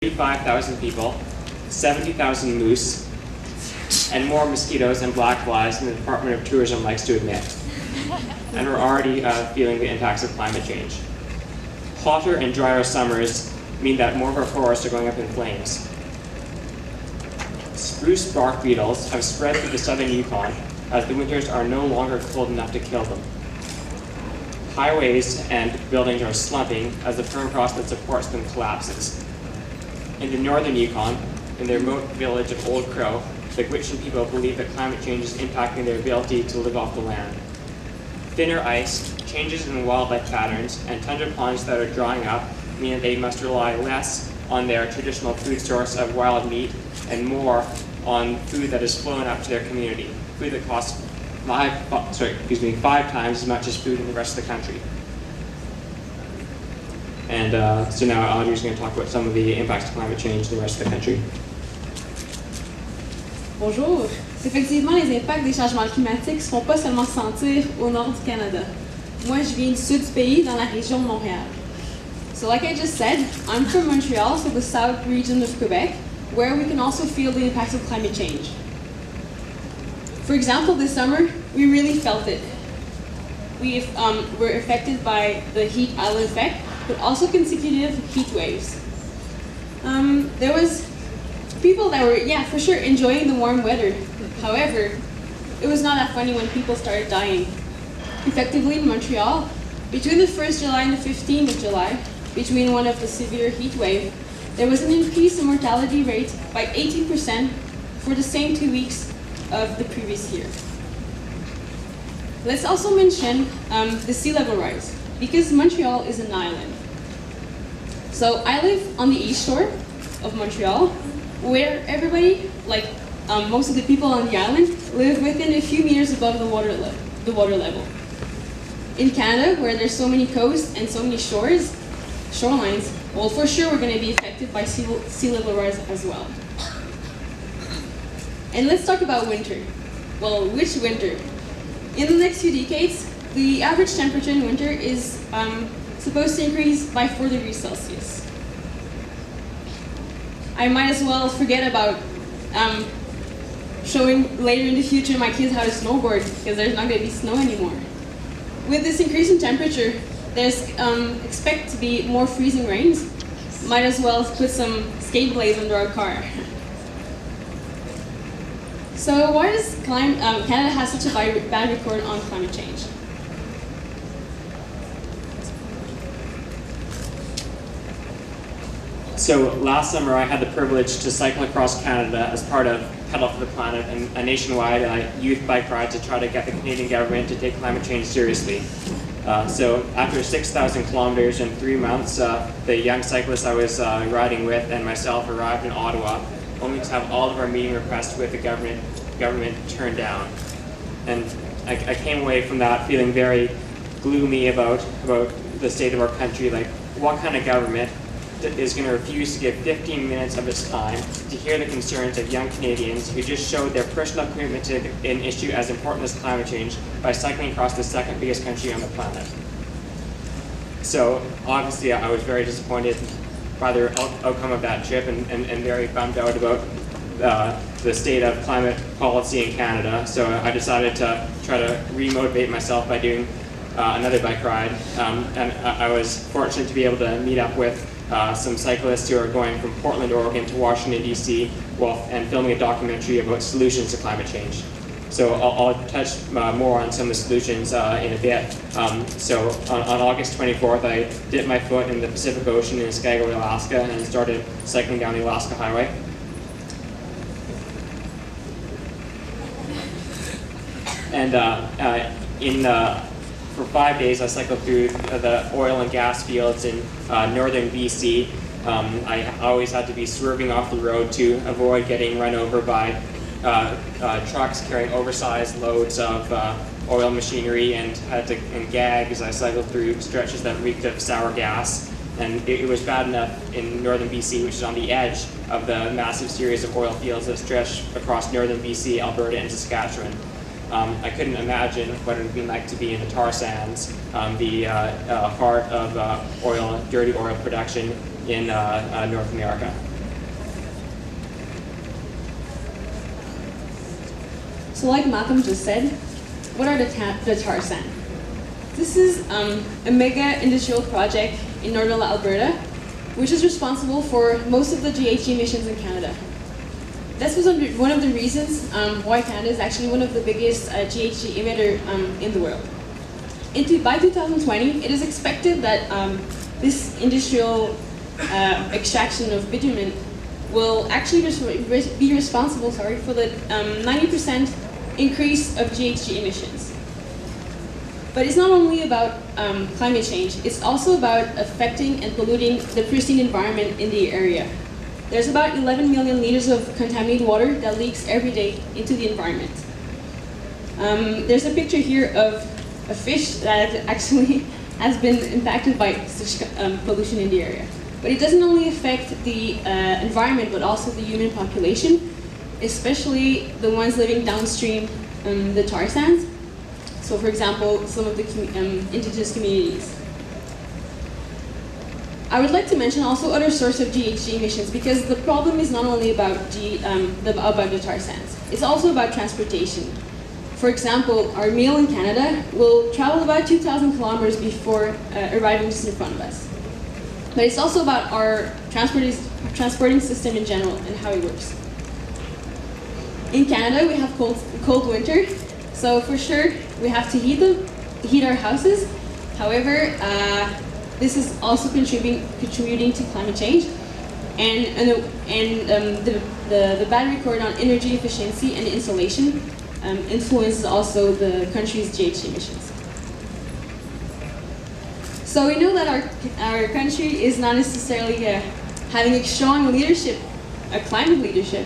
35,000 people, 70,000 moose, and more mosquitoes and black flies than the Department of Tourism likes to admit. And we're already feeling the impacts of climate change. Hotter and drier summers mean that more of our forests are going up in flames. Spruce bark beetles have spread through the southern Yukon as the winters are no longer cold enough to kill them. Highways and buildings are slumping as the permafrost that supports them collapses. In the northern Yukon, in the remote village of Old Crow, the Gwich'in people believe that climate change is impacting their ability to live off the land. Thinner ice, changes in wildlife patterns, and tundra ponds that are drying up mean that they must rely less on their traditional food source of wild meat and more on food that is flown up to their community, food that costs 5 times as much as food in the rest of the country. And so now Audrey's going to talk about some of the impacts of climate change in the rest of the country. Bonjour. Effectivement, les impacts des changements climatiques ne se font pas seulement sentir au nord du Canada. Moi, je viens du sud du pays, dans la région de Montréal. So like I just said, I'm from Montreal, so the south region of Quebec, where we can also feel the impacts of climate change. For example, this summer, we really felt it. We were affected by the heat island effect, but also consecutive heat waves. There was people that were, yeah, for sure, enjoying the warm weather. However, it was not that funny when people started dying. Effectively in Montreal, between the 1st July and the 15th of July, between one of the severe heat wave, there was an increase in mortality rate by 18% for the same 2 weeks of the previous year. Let's also mention the sea level rise, because Montreal is an island. So I live on the east shore of Montreal, where everybody, like most of the people on the island, live within a few meters above the water level. In Canada, where there's so many coasts and so many shorelines, well, for sure we're going to be affected by sea level rise as well. And let's talk about winter. Well, which winter? In the next few decades, the average temperature in winter is supposed to increase by 4 degrees Celsius. I might as well forget about showing later in the future my kids how to snowboard, because there's not going to be snow anymore. With this increase in temperature, there's expect to be more freezing rains. Might as well put some skate blades under our car. So why does Canada have such a bad record on climate change? So last summer I had the privilege to cycle across Canada as part of Pedal for the Planet, and a nationwide youth bike ride to try to get the Canadian government to take climate change seriously. So after 6,000 kilometers in 3 months, the young cyclists I was riding with and myself arrived in Ottawa, only to have all of our meeting requests with the government turned down. And I came away from that feeling very gloomy about the state of our country. Like, what kind of government is going to refuse to give 15 minutes of its time to hear the concerns of young Canadians who just showed their personal commitment to an issue as important as climate change by cycling across the second biggest country on the planet? So obviously I was very disappointed by the outcome of that trip and very bummed out about the state of climate policy in Canada. So I decided to try to re-motivate myself by doing another bike ride. And I was fortunate to be able to meet up with some cyclists who are going from Portland, Oregon to Washington, D.C. and filming a documentary about solutions to climate change. So I'll touch more on some of the solutions in a bit. So on August 24th, I dipped my foot in the Pacific Ocean in Skagway, Alaska, and started cycling down the Alaska Highway. And for 5 days, I cycled through the oil and gas fields in northern BC. I always had to be swerving off the road to avoid getting run over by trucks carrying oversized loads of oil machinery, and had to gag as I cycled through stretches that reeked of sour gas. And it was bad enough in northern BC, which is on the edge of the massive series of oil fields that stretch across northern BC, Alberta, and Saskatchewan. I couldn't imagine what it would be like to be in the tar sands, the heart of dirty oil production in North America. So like Malcolm just said, what are the tar sands? This is a mega industrial project in northern Alberta, which is responsible for most of the GHG emissions in Canada. This was one of the reasons why Canada is actually one of the biggest GHG emitter in the world. By 2020, it is expected that this industrial extraction of bitumen will actually be responsible for the 90% increase of GHG emissions. But it's not only about climate change, it's also about affecting and polluting the pristine environment in the area. There's about 11 million liters of contaminated water that leaks every day into the environment. There's a picture here of a fish that actually has been impacted by such pollution in the area. But it doesn't only affect the environment, but also the human population, especially the ones living downstream the tar sands. So for example, some of the indigenous communities. I would like to mention also other source of GHG emissions, because the problem is not only about the tar sands, it's also about transportation. For example, our meal in Canada will travel about 2,000 kilometers before arriving just in front of us. But it's also about our transporting system in general and how it works. In Canada, we have cold winter, so for sure we have to heat our houses. However, this is also contributing to climate change, and the bad record on energy efficiency and insulation influences also the country's GHG emissions. So we know that our country is not necessarily having a strong leadership, a climate leadership,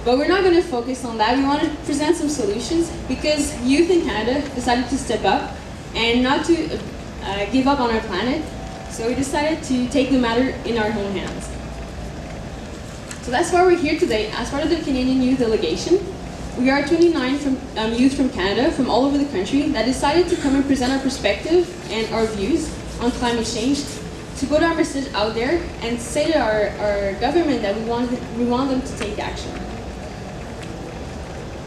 but we're not going to focus on that. We want to present some solutions, because youth in Canada decided to step up and not to give up on our planet. So we decided to take the matter in our own hands. So that's why we're here today as part of the Canadian Youth Delegation. We are 29 youth from Canada, from all over the country, that decided to come and present our perspective and our views on climate change, to put our message out there and say to our government that we want them to take action.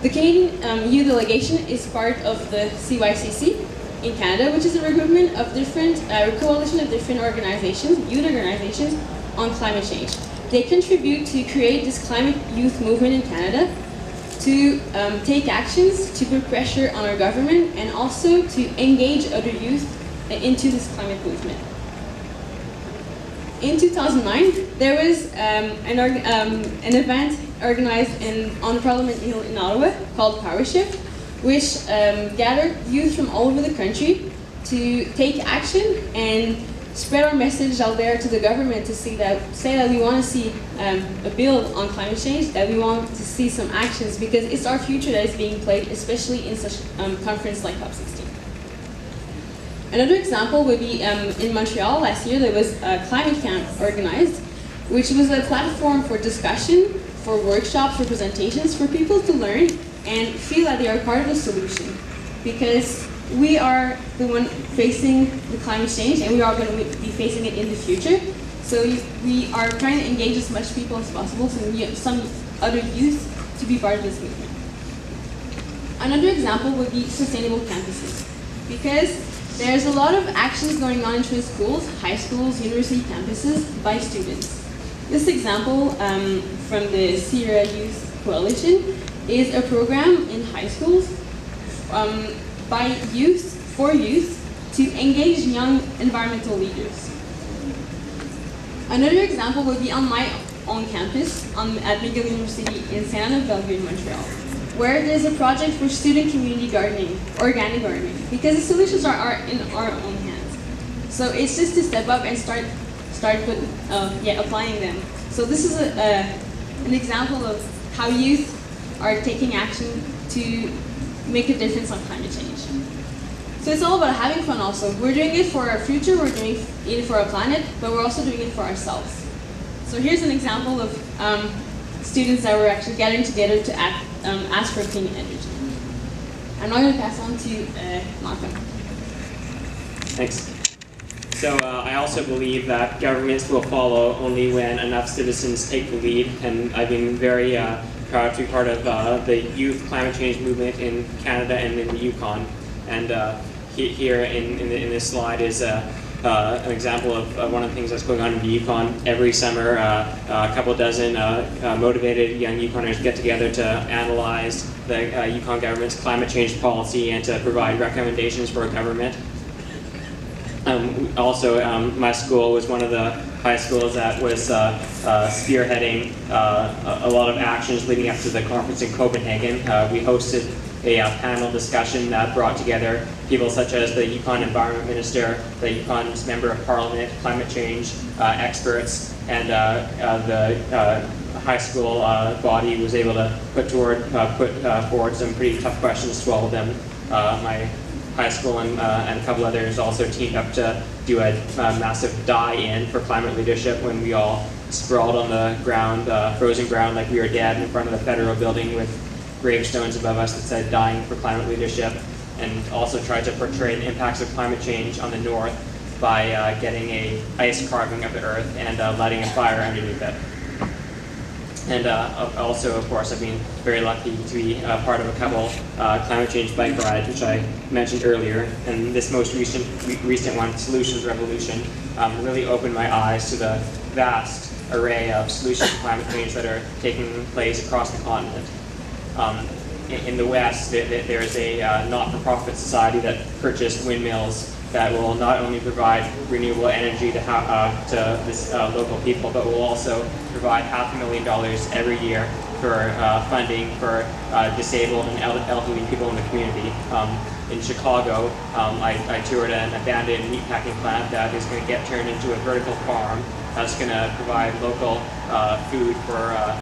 The Canadian Youth Delegation is part of the CYCC in Canada, which is a regroupment of a coalition of different organizations, youth organizations, on climate change. They contribute to create this climate youth movement in Canada, to take actions, to put pressure on our government, and also to engage other youth into this climate movement. In 2009, there was an event organized on Parliament Hill in Ottawa called Power Shift, which gathered youth from all over the country to take action and spread our message out there to the government, to say that we want to see a bill on climate change, that we want to see some actions, because it's our future that is being played, especially in such conference like COP16. Another example would be in Montreal last year. There was a climate camp organized, which was a platform for discussion, for workshops, for presentations, for people to learn and feel that they are part of the solution, because we are the one facing the climate change, and we are going to be facing it in the future. So we are trying to engage as much people as possible, some other youth, to be part of this movement. Another example would be sustainable campuses, because there's a lot of actions going on in schools, high schools, university campuses by students. This example from the Sierra Youth Coalition is a program in high schools by youth, for youth, to engage young environmental leaders. Another example would be on my own campus at McGill University in Saint Anne of Bellevue in Montreal, where there's a project for student community gardening, organic gardening, because the solutions are in our own hands. So it's just to step up and start applying them. So this is an example of how youth are taking action to make a difference on climate change. So it's all about having fun also. We're doing it for our future, we're doing it for our planet, but we're also doing it for ourselves. So here's an example of students that were actually gathering together to ask for clean energy. I'm now going to pass on to Malcolm. Thanks. So I also believe that governments will follow only when enough citizens take the lead, and I've been very proud to be part of the youth climate change movement in Canada and in the Yukon. And here in this slide is an example of one of the things that's going on in the Yukon. Every summer, a couple dozen motivated young Yukoners get together to analyze the Yukon government's climate change policy and to provide recommendations for a government. Also, my school was one of the high schools that was spearheading a lot of actions leading up to the conference in Copenhagen. We hosted a panel discussion that brought together people such as the Yukon Environment Minister, the Yukon's Member of Parliament, climate change experts, and the high school body was able to put forward some pretty tough questions to all of them. My high school and a couple others also teamed up to do a massive die-in for climate leadership when we all sprawled on the ground, frozen ground like we were dead in front of the federal building with gravestones above us that said dying for climate leadership, and also tried to portray the impacts of climate change on the north by getting a ice carving of the earth and lighting a fire underneath it. And also, of course, I've been very lucky to be part of a couple climate change bike rides, which I mentioned earlier. And this most recent one, Solutions Revolution, really opened my eyes to the vast array of solutions to climate change that are taking place across the continent. In the West, there is a not-for-profit society that purchased windmills that will not only provide renewable energy to this local people, but will also provide $500,000 every year for funding for disabled and elderly people in the community. In Chicago, I toured an abandoned meatpacking plant that is going to get turned into a vertical farm that's going to provide local food for